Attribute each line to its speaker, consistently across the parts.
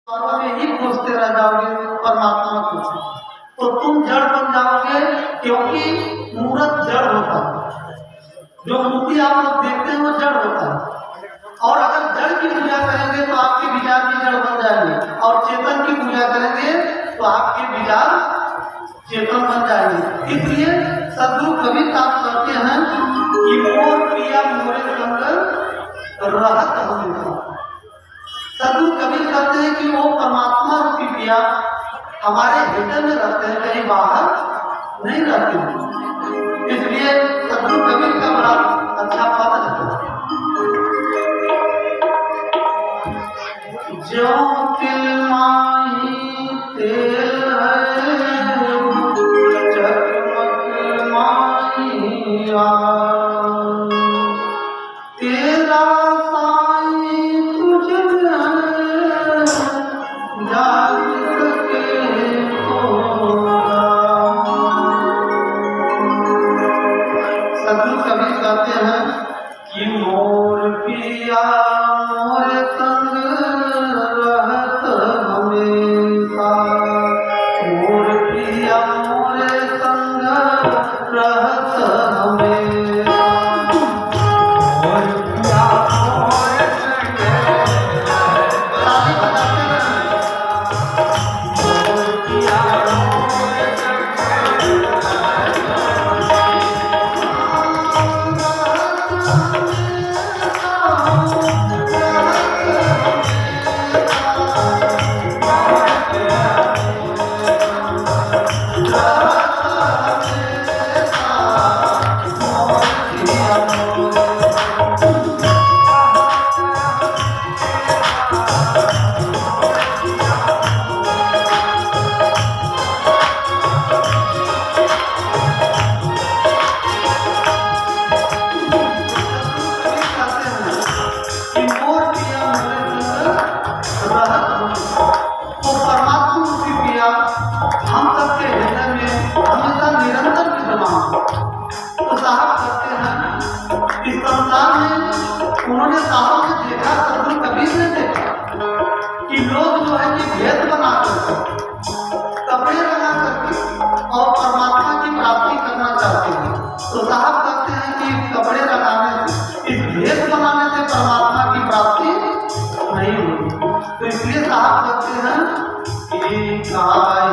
Speaker 1: और में ही खोजते रह जाओगे परमात्मा को, तो तुम जड़ बन जाओगे, क्योंकि मूर्त जड़ होता है। जो मूर्ति आप लोग देखते हैं वो जड़ होता है। और अगर जड़ की पूजा करेंगे तो आपके विचार भी जड़ बन जाएंगे, और चेतन की पूजा करेंगे तो आपके विचार चेतन बन जाएंगे। इसलिए सद्गुरु कबीर साहब कहते हैं कि मोर प्रिया मोरे संग रहत हमेशा। सद्गुरु कबीर कहते हैं कि वो परमात्मा रूपी प्रिया हमारे हृदय में रहते हैं, कहीं बाहर नहीं रहते हैं। इसलिए सद्गुरु कबीर का बड़ा अच्छा पद है, जो तिल माही तेल है जगमग माही आग, तेरा साई तुझ में जाग सके होगा। सद्गुरु कबीर कहते हैं कि मोर पिया मोर संग रहत हमेशा, मोर पिया मोर संग रहत हमेशा, मोर पिया मोर संग ताली बजाते रहें। मोर पिया मोर उन्होंने साहब ने देखा, सद्गुरु कबीर ने देखा कि लोग जो है कि भेद बना करके कपड़े लगा करके और परमात्मा की प्राप्ति करना चाहते हैं। तो साहब कहते हैं कि कपड़े लगाने से, इस भेद बनाने से परमात्मा की प्राप्ति नहीं होगी। तो इसलिए साहब कहते हैं कि काहे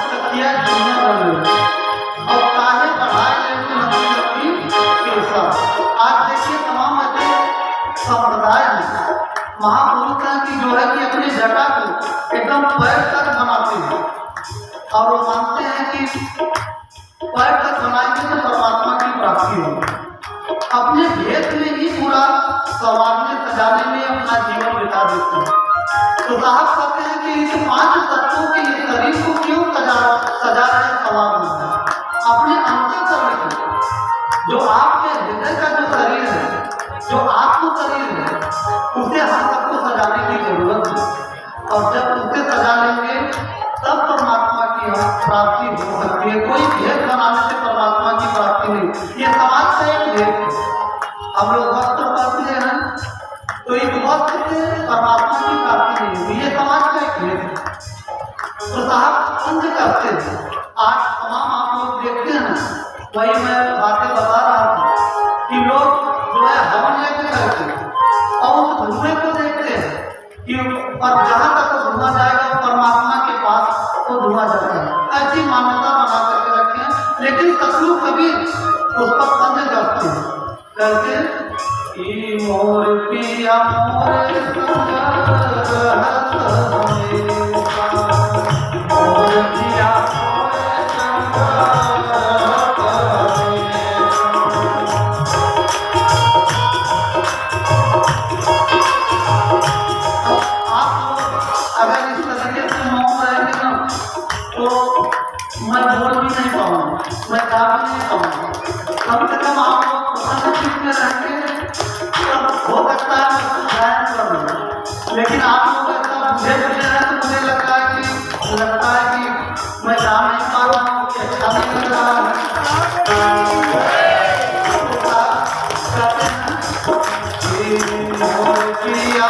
Speaker 1: कबिया क्यों न रहे हो, काहे कबिया महापुरुष हैं कि जो है कि अपनी जटा को एकदम पैर तक बनाते हैं, और वो मानते हैं कि पैर तक बनाएंगे तो परमात्मा की प्राप्ति होगी। अपने भेद में ही पूरा संवारने सजाने में अपना जीवन बिता देते हैं। तो साहब कहते हैं कि इस 5 तत्वों के लिए शरीर को क्यों सजा रहे सवार नहीं है, अपने अंतःकरण को, जो आपके हृदय का जो शरीर है, जो आत्म शरीर है, उसे हम सबको सजाने की जरूरत है। और जब उसे सजा लेंगे तब परमात्मा की प्राप्ति हो सकती है। कोई भेद बनाने से परमात्मा की प्राप्ति नहीं। ये समाज का एक भेद है। हम लोग वस्त्र पहनते हैं तो इस वस्त्र से परमात्मा की प्राप्ति नहीं होती, ये समाज का एक भेद है। तो साहब अंत करते हैं, आज तमाम आप लोग देखते हैं, वही मैं बातें बता रहा था कि लोग जो है हवन यज्ञ करते और उस धुएं को देखते हैं कि और जहाँ तक वो धुआं जाएगा परमात्मा के पास वो धुआं जाता है। ऐसी मान्यता बना करके रखे हैं, लेकिन सद्गुरु कबीर उस पर बंद करते हैं, कहते कि मोर पिया मोर संग आप लोग ऐसा बुझे बुझे हैं तो मुझे लगता है कि मैं जा नहीं पा रहा हूँ, कि अच्छा नहीं लग रहा है। कहते हैं कि मोर पिया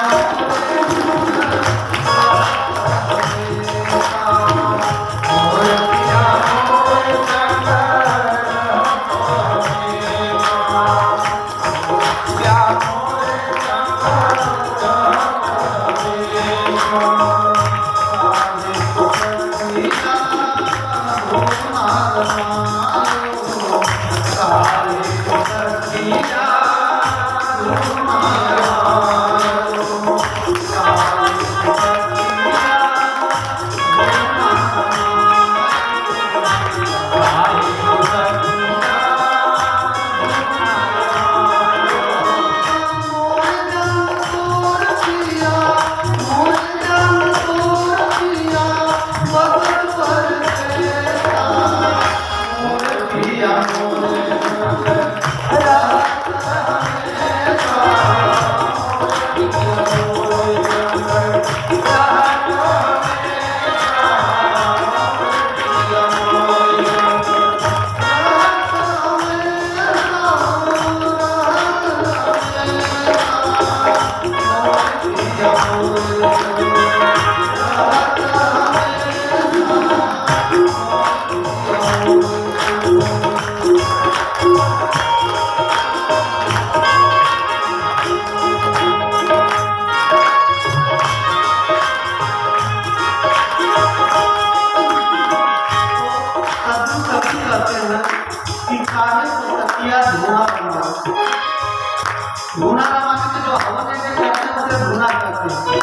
Speaker 1: धूना रमाने के जो हवा देने जाते हैं उसे धूना कहते हैं।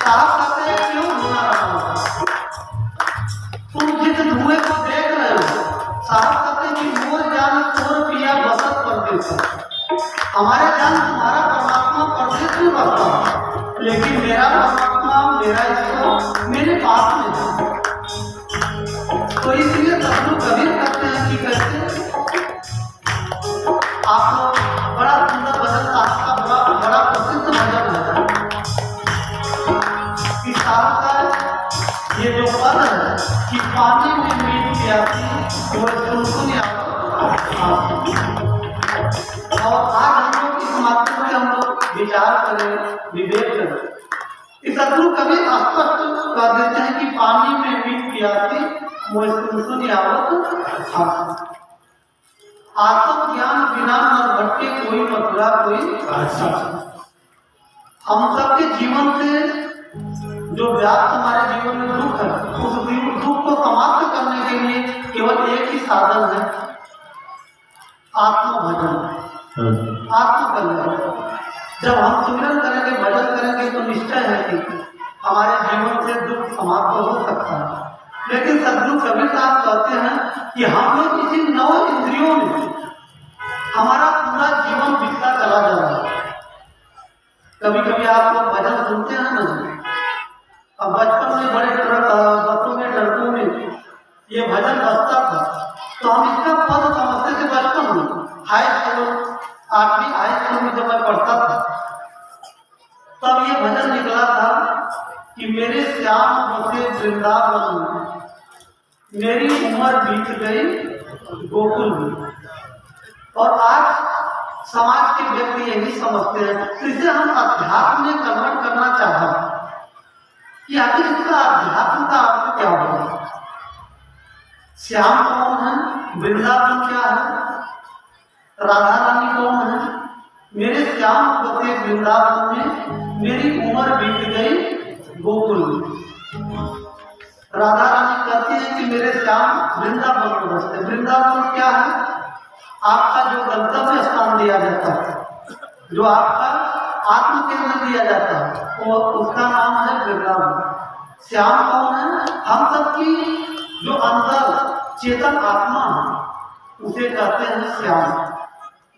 Speaker 1: साहब कहते हैं क्यों धूना रमाना? तुम जिस धुएं को देख रहे हो, साहब कहते हैं कि मोर जान तोर पिया बसत परदेश। हमारे जान तुम्हारा परमात्मा परदेश में बसता है, लेकिन मेरा परमात्मा मेरा ईश्वर मेरे पास में है। तो इसलिए सदगुरु कबीर कहते हैं कि कैसे आप लोग बड़ा सुंदर भजन साहब का बड़ा प्रसिद्ध भजन है कि साहब का ये जो पद है कि पानी में मीठ प्यासी वो सुनसुनी और आज हम लोग इस माध्यम से हम लोग विचार करें, विवेक करें। इस सदगुरु कबीर स्पष्ट कर देते हैं कि पानी में मीठ प्यासी वो सुनसुनी आवत आत्म ज्ञान बिना न भटके कोई मथुरा कोई काशी। हम सबके जीवन से जो व्याप्त हमारे जीवन में दुख है, उस दुख को समाप्त करने के लिए केवल एक ही साधन है, आत्म भजन, आत्म कल्याण। जब हम सुमिरन करेंगे, भजन करेंगे तो निश्चय है कि हमारे जीवन से दुख समाप्त हो सकता है। लेकिन सदगुरु कबीर साहब कहते हैं कि हम लोग इसी 9 इंद्रियों में हमारा पूरा जीवन बीतता चला जा रहा है। कभी कभी आप लोग भजन सुनते हैं ना, अब बचपन में बड़े बच्चों में लड़कों में ये भजन बजता था तो हम इसका पद समझते थे। बचपन में हाई स्कूल 8वीं हाई स्कूल में जब मैं पढ़ता था तब ये भजन निकला था कि मेरे श्याम बसे वृंदावन में, मेरी उम्र बीत गई गोकुल में। और आज समाज के व्यक्ति यही समझते हैं, इसे हम अध्यात्म में कन्वर्ट करना चाहते हैं कि आखिर इसका अध्यात्म का अर्थ क्या होगा। श्याम कौन है, वृंदावन क्या है, राधा रानी कौन है। मेरे श्याम बसे वृंदावन में, मेरी उम्र बीत गई गोकुल में। राधा रानी कहती है कि मेरे श्याम वृंदावन में बसते। वृंदावन क्या है? आपका जो गंतव्य स्थान दिया जाता है, जो आपका आत्म केंद्र दिया जाता है, वो उसका नाम है वृंदावन। श्याम कौन है? हम सबकी जो अंदर चेतन आत्मा है उसे कहते हैं श्याम।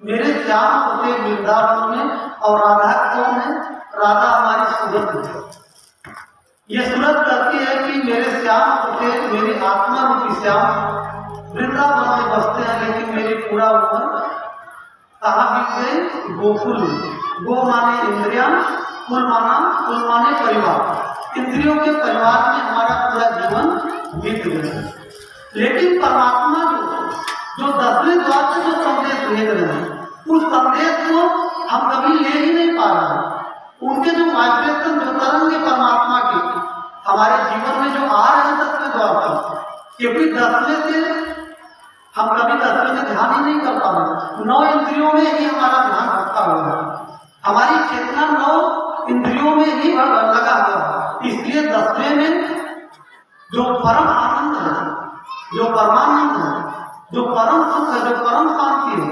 Speaker 1: मेरे श्याम होते वृंदावन में। और राधा कौन है? राधा हमारी सूरत है। ये सूरत कहती है कि मेरे श्याम होते, मेरी आत्मा रूपी श्याम वृंदावन में बसते हैं, लेकिन मेरी पूरा उम्र कहाँ बीत गई? गोकुल। गो माने इंद्रियां कुल माने परिवार, इंद्रियों के परिवार में हमारा पूरा जीवन बीत गया। लेकिन परमात्मा जो 10वें द्वार से जो संदेश भेज रहे हैं, उस संदेश को हम कभी ले ही नहीं पा रहे। उनके जो वाइब्रेशन, जो तरंग परमात्मा के हमारे जीवन में जो आ रहे हैं 10वें द्वार पर, क्योंकि 10वें से हम कभी 10वें में ध्यान ही नहीं कर पा रहे। 9 इंद्रियों में ही हमारा ध्यान रखा हुआ है, हमारी चेतना 9 इंद्रियों में ही लगा हुआ है। इसलिए 10वें में जो परम आनंद है, जो परमानंद है, जो परम सुख है, जो परम शांति है,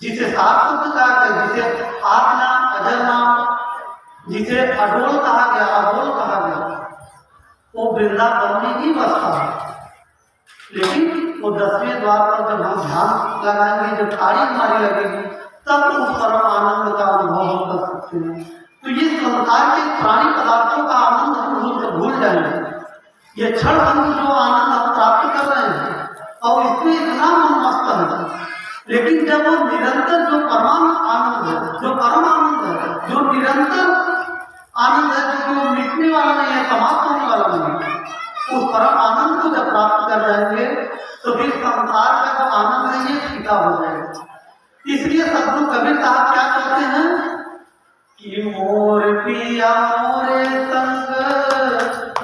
Speaker 1: जिसे सात सुख कहा गया, जिसे आत्मा अजर नाम, जिसे अडोल कहा गया, अबोल कहा गया, वो वृंदावन में ही बसता है। लेकिन वो 10वें द्वार पर जब हम ध्यान लगाएंगे, जब ताड़ी हमारी लगेगी, तब उस परम आनंद का अनुभव हम कर सकते हैं। तो ये संसार के प्राणी पदार्थों का आनंद हम भूल जाएंगे। ये क्षण हम जो आनंद हम प्राप्त कर रहे हैं और इसमें इतना मन मस्त है, लेकिन जब वो निरंतर जो परम आनंद है, जो परम आनंद है, जो निरंतर आनंद है, जो मिटने वाला नहीं है, समाप्त होने वाला नहीं है, उस परम आनंद को जब प्राप्त कर जाएंगे तो फिर संसार का जो आनंद है ये फीका हो जाएगा। इसलिए सद्गुरु कबीर साहब क्या कहते हैं कि मोर पिया मोरे संग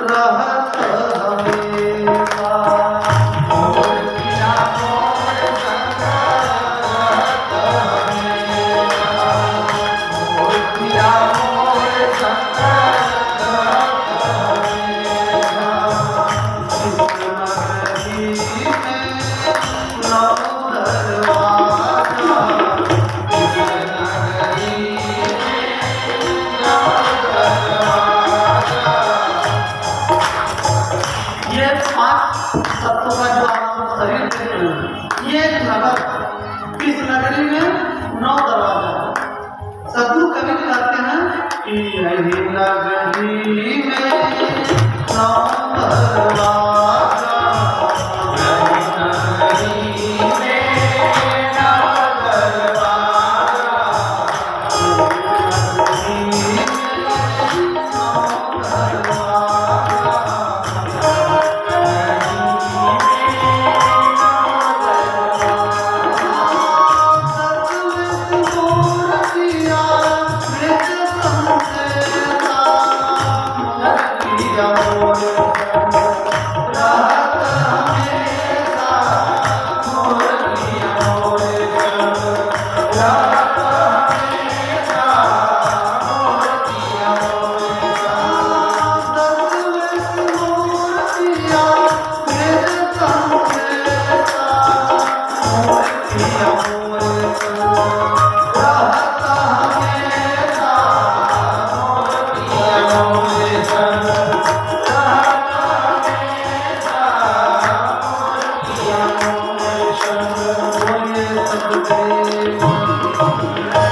Speaker 1: रहत हमेशा, मोर पिया मोरे संग रहत हमेशा, मोर पिया मोरे संग रहत हमेशा, जिस नगरी में नौ दरवाजा, तत्वों का जो आप शरीर देख रहे हैं, ये एक नगर, इस नगरी में 9 दरवाजा। सद्गुरु कबीर कहते हैं कि यही नगरी में 9 दरवाजा, यही नगरी में 9 दरवाजा,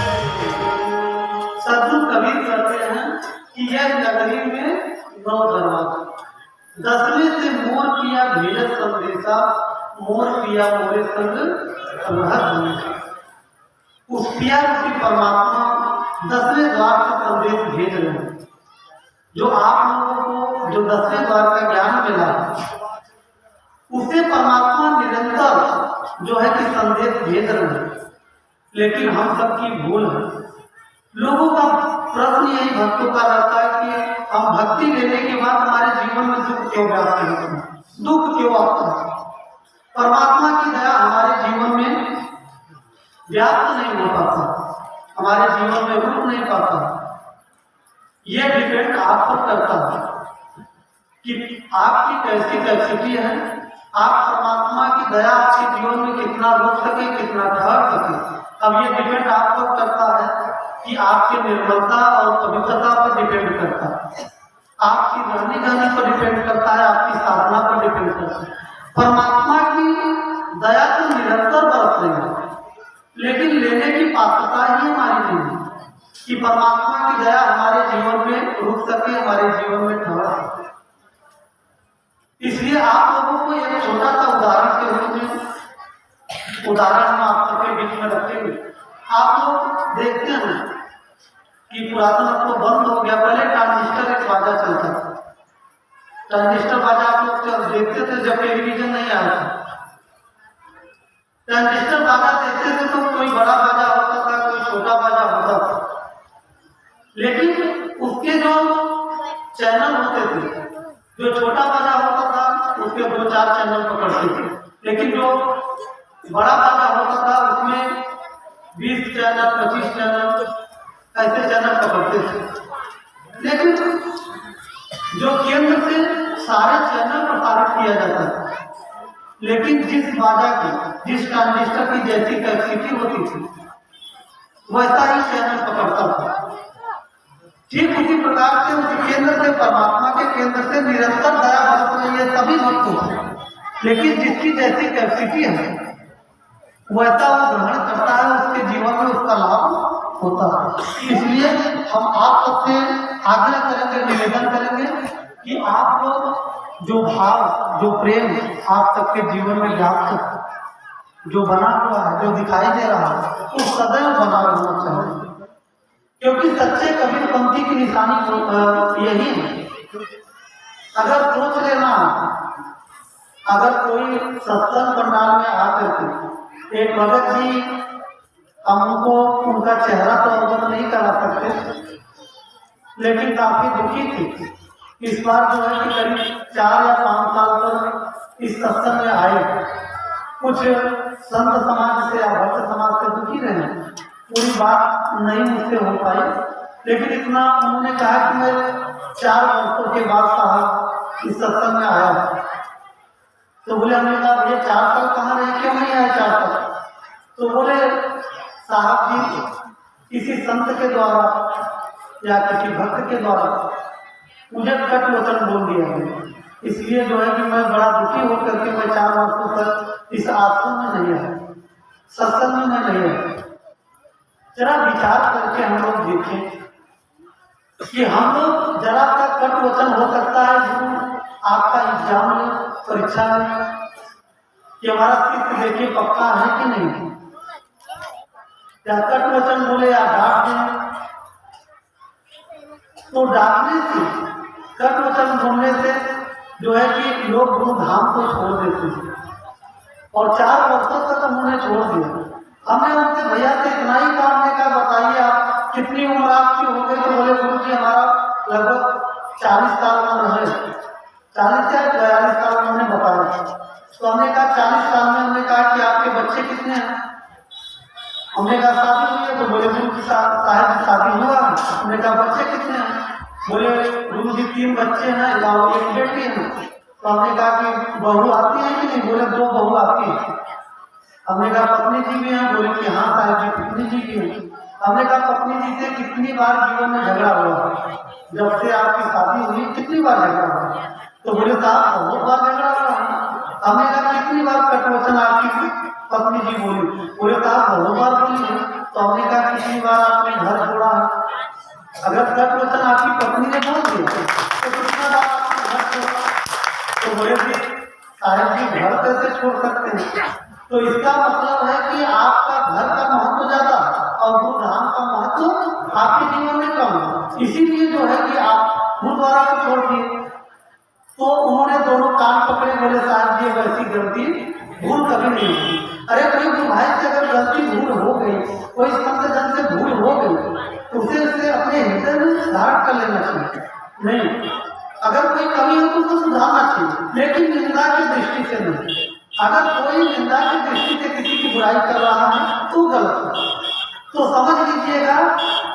Speaker 1: सद्गुरु कबीर कहते हैं कि यह नगरी में 9 दरवाजा। 10वें से मोर पिया भेजत संदेशा, मोर पिया मोरे संग रहत हमेशा। उस पिया रूपी परमात्मा 10वें द्वार से संदेश भेज रहे हैं। जो आप लोगों को जो 10वें द्वार का ज्ञान मिला है, उसे परमात्मा निरंतर जो है कि संदेश भेज रहे हैं। लेकिन हम सबकी भूल है। लोगों का प्रश्न यही भक्तों का रहता है कि हम भक्ति लेने के बाद हमारे जीवन में दुख क्यों व्याप्त होते हैं, दुख क्यों आता है, परमात्मा की दया हमारे जीवन में व्याप्त नहीं हो पाता, हमारे जीवन में रुक नहीं पाता। यह डिपेंड आप पर करता है कि आपकी कैसी कैपेसिटी है, आप परमात्मा की दया आपके जीवन में कितना रुक सके, कितना ठहर सके। अब ये डिपेंड आप पर करता है कि आपकी निर्मलता और पवित्रता पर डिपेंड करता है, आपकी रहने जाने पर डिपेंड करता है, आपकी साधना पर डिपेंड करता है। परमात्मा की दया तो निरंतर बरस रही है, लेकिन लेने की पात्रता ही हमारी नहीं है कि परमात्मा की दया हमारे जीवन में रुक सके, हमारे जीवन में ठहर सके। इसलिए आप लोगों को एक छोटा सा उदाहरण के रूप में उदाहरण हम आप सबके बीच में रखेंगे। आप लोग देखते हैं कि पुरातन अब तो बंद हो गया। पहले ट्रांजिस्टर एक बाजा चलता था, ट्रांजिस्टर बाजा आप लोग देखते थे जब टेलीविजन नहीं आया था। ट्रांजिस्टर बाजा देखते थे तो कोई बड़ा बाजा होता था, कोई छोटा बाजा होता था, लेकिन उसके जो चैनल होते थे, जो छोटा बाजा होता था उसके 2-4 चैनल पकड़ते थे, लेकिन जो बड़ा बाजा होता था उसमें 20 चैनल 25 चैनल ऐसे चैनल पकड़ते थे। लेकिन जो केंद्र से सारे चैनल प्रसारित किया जाता था, लेकिन जिस बाजा की, जिस ट्रांजिस्टर की जैसी कैपेसिटी होती थी वैसा ही चैनल पकड़ता था। ठीक उसी प्रकार से उस केंद्र से, परमात्मा के केंद्र से निरंतर दया बरस रही है सभी भक्तों को, लेकिन जिसकी जैसी कैपेसिटी है वैसा वो ग्रहण करता है, उसके जीवन में उसका लाभ होता है। इसलिए हम आप सबसे आग्रह करेंगे, निवेदन करेंगे कि आप लोग जो भाव, जो प्रेम आप सबके जीवन में व्याप्त जो बना हुआ है, जो दिखाई दे रहा है, वो सदैव बना रहना चाहिए, क्योंकि सच्चे कबीर पंथी की निशानी यही है। अगर सोच लेना, अगर कोई सत्संग पंडाल में आकर के एक भगत जी, हम उनको उनका चेहरा तो अवगत नहीं करा सकते, लेकिन काफी दुखी थी। इस बार जो है कि करीब 4 या 5 साल पर इस सत्संग में आए, कुछ संत समाज से या भक्त समाज से दुखी रहे, पूरी बात नहीं मुझसे हो पाई, लेकिन इतना उन्होंने कहा कि मैं 4 वर्षों के बाद साहब इस सत्संग में आया। तो बोले, हमने कहा भैया 4 साल कहाँ रहे, क्यों नहीं आए 4 साल? तो बोले साहब जी, किसी संत के द्वारा या किसी भक्त के द्वारा मुझे कट वचन बोल दिया है, इसलिए जो है कि मैं बड़ा दुखी होकर के मैं 4 वर्षों तक इस आश्रम में नहीं आया, सत्संग में मैं नहीं आया। जरा विचार करके हम लोग देखें कि हम लोग जरा सा कट वचन हो सकता है जो आपका एग्जाम में, परीक्षा में, कि हमारा शिष्य देखिए पक्का है कि नहीं, या कट वचन बोले या डांट दें, तो डांटने से, कट वचन बोलने से जो है कि लोग गुरु धाम को छोड़ देते हैं, और 4 वर्षों तक उन्होंने छोड़ दिया। हमने उनसे भैया से इतना ही काम ने कहा, बताइए आप कितनी उम्र आपकी हो गई? तो बोले गुरु जी हमारा लगभग 40 साल उम्र है, 40 या 42 साल उन्होंने बताया। तो हमने कहा 40 साल में, हमने कहा कि आपके बच्चे कितने हैं? हमने कहा शादी हुई है। तो बोले गुरु जी साहब शादी हुआ है। हमने कहा बच्चे कितने हैं? बोले गुरु जी 3 बच्चे हैं और 1 बेटी है। तो हमने कहा कि बहू आती है कि नहीं? बोले 2 बहू आती है। हमने कहा पत्नी जी भी हैं? बोले कि हाँ साहब जी पत्नी जी भी हैं। हमने कहा पत्नी जी से कितनी बार जीवन में झगड़ा हुआ, जब से आपकी शादी हुई कितनी बार झगड़ा हुआ? तो बोले साहब बहुत बार झगड़ा हुआ। हमने कहा कितनी बार कटवचन आपकी पत्नी जी बोली? बोले साहब बहुत बार बोली है। तो हमने कहा कितनी बार आपने घर छोड़ा है? अगर कटवचन आपकी पत्नी ने बोल दिया तो कितना बार आपने घर छोड़ा? तो बोले साहब जी घर कैसे छोड़ सकते हैं? तो इसका मतलब है कि आपका घर का महत्व ज्यादा और गुरुधाम का महत्व आपके जीवन में कम है। इसीलिए जो है कि आप गुरुद्वारा को छोड़ दिए। तो उन्होंने दोनों कान पकड़े, बोले साहब जी वैसी गलती भूल कभी नहीं होगी। अरे कोई गुरु भाई से अगर गलती भूल हो गई, कोई संत जन से भूल हो गई, तो उसे अपने हृदय में सुधार कर लेना चाहिए। नहीं, अगर कोई कमी हो तो उसको सुधारना चाहिए, लेकिन निंदा की दृष्टि से नहीं। अगर कोई निंदा की दृष्टि से किसी की बुराई कर रहा है तो गलत है, तो समझ लीजिएगा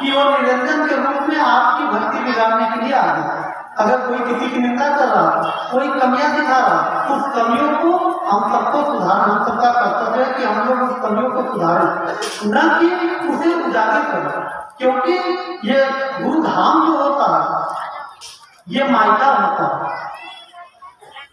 Speaker 1: कि वो निरंजन के रूप में आपकी भक्ति बिगाड़ने के लिए आ गया। अगर कोई किसी की निंदा कर रहा है, कोई कमियां दिखा रहा है, उस कमियों को हम सबको सुधारना, हम सबका कर्तव्य है कि हम लोग उस कमियों को सुधारें, न कि उसे उजागर करें। क्योंकि ये गुरुधाम जो होता है ये मायका होता है,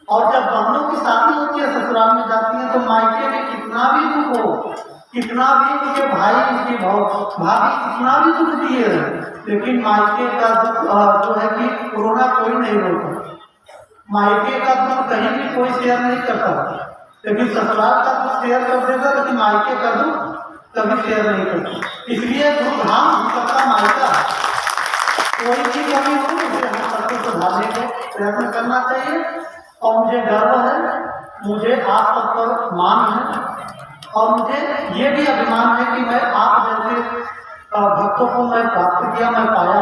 Speaker 1: और जब बहनों की शादी होती है, ससुराल में जाती है, तो मायके में कितना भी दुख हो, कितना भी उनके भाई उनकी भाभी कितना भी दुख दिए हैं, लेकिन मायके का दुख जो है कि कोरोना कोई नहीं रोकता। मायके का दुख कहीं भी कोई शेयर नहीं करता, लेकिन ससुराल का दुख शेयर कर देगा, लेकिन मायके का दुख कभी शेयर नहीं करता। इसलिए गुरुधाम सबका मायका है। कोई भी कमी हो उसे हम सबको सुधारने को प्रयत्न करना चाहिए। और मुझे गर्व है, मुझे आप सब पर मान है और मुझे ये भी अभिमान है कि मैं आप जैसे भक्तों को मैं प्राप्त किया, मैं पाया।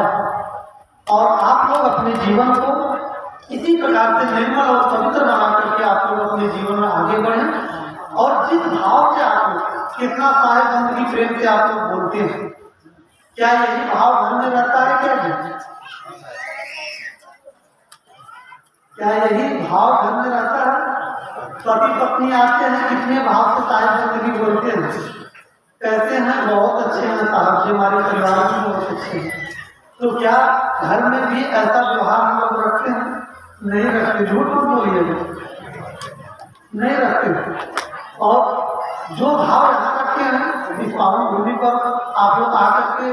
Speaker 1: और आप लोग अपने जीवन को इसी प्रकार से निर्मल और पवित्र बना करके आप लोग अपने जीवन में आगे बढ़ें। और जिस भाव से आप लोग कितना साहेब बंदगी प्रेम से आप लोग बोलते हैं, क्या यही भाव घर में रहता है? क्या यही भाव घर में रहता है? पति पत्नी आते हैं, कितने भाव से साहेब बंदगी बोलते हैं, कहते हैं बहुत अच्छे हैं साहब जी, हमारे परिवार में बहुत अच्छे हैं। तो क्या घर में भी ऐसा व्यवहार हम लोग रखते हैं? नहीं रखते। झूठ मत बोलिएगा, नहीं रखते। और जो भाव यहाँ रखते हैं इस पावन भूमि पर आप लोग आकर के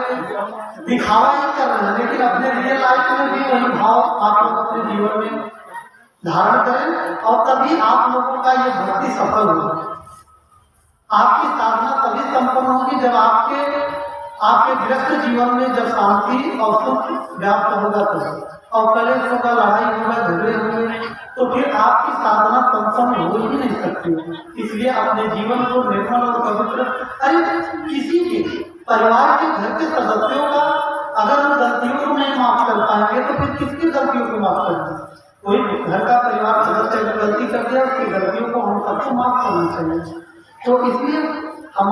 Speaker 1: दिखावा ही कर रहे हैं, लेकिन अपने रियल लाइफ में भी वही भाव आप लोग अपने जीवन में धारण करें और तभी आप लोगों का ये भक्ति सफल होगी। आपकी साधना तभी संपन्न होगी जब आपके व्यस्त जीवन में जब शांति और सुख व्याप्त होगा तो, और कलेश होगा, लड़ाई होगा, झगड़े होंगे, तो फिर आपकी साधना संपन्न हो ही नहीं सकती। इसलिए अपने जीवन को निर्मल और पवित्र, अरे किसी के परिवार के घर के सदस्यों का अगर हम गलतियों को नहीं माफ कर पाएंगे तो फिर किसकी गलतियों को माफ करेंगे? कोई घर का परिवार सदस्य अगर गलती कर दिया, उसकी गलतियों को हम सबको माफ करना चाहिए। तो इसलिए हम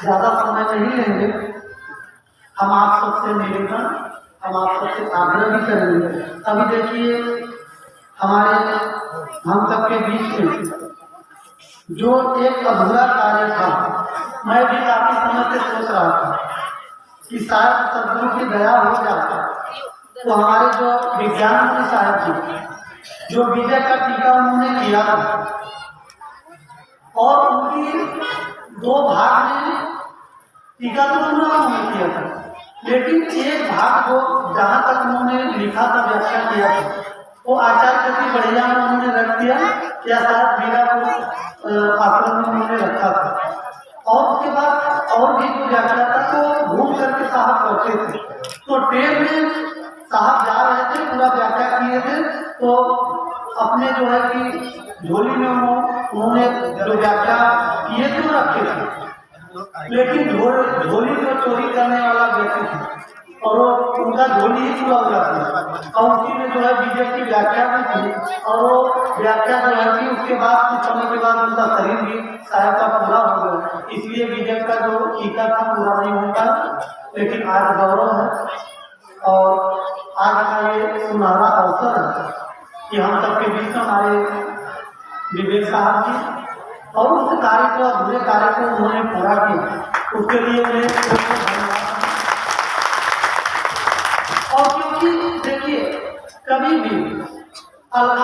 Speaker 1: ज्यादा समय नहीं लेंगे। हम आप सबसे निवेदन, हम आप सबसे आग्रह भी करेंगे। अभी देखिए हमारे हम सबके बीच में जो एक अधूरा कार्य था, मैं भी काफी समय से सोच रहा था कि शायद सदगुरु की दया हो जाता तो हमारे जो विज्ञान मंत्री साहब जी जो विजय का टीका उन्होंने किया था और उनकी 2 भाग में टीका तो पूरा उन्होंने किया था, लेकिन एक भाग को जहाँ तक उन्होंने लिखा था, व्याख्या किया था, वो आचार्य कति बढ़िया में उन्होंने रख दिया या शायद मीरापुर आश्रम में उन्होंने रखा था। और उसके बाद और भी जो व्याख्या था तो घूम करके साहब करते थे। तो ट्रेन में साहब जा रहे थे, पूरा व्याख्या किए थे, तो अपने जो है कि झोली में उन्होंने जो व्याख्या किए थे वो रखे थे, लेकिन झोली को चोरी करने वाला व्यक्ति था और वो उनका झोली ही पूरा हो जाता और उसी में जो है विजय की व्याख्या भी थी। और वो व्याख्या जो है कि उसके बाद कुछ समय के बाद उनका शरीर भी सहायता पूरा हो गया, इसलिए विजय का जो टीका था पूरा नहीं होता। लेकिन आज गौरव है और आज का ये सुनहरा अवसर है कि हम सबके बीच में हमारे विवेक साहब जी और उस कार्य को, अधूरे कार्य को उन्होंने पूरा किया, उसके लिए उन्हें धन्यवाद। और क्योंकि देखिए कभी भी अलग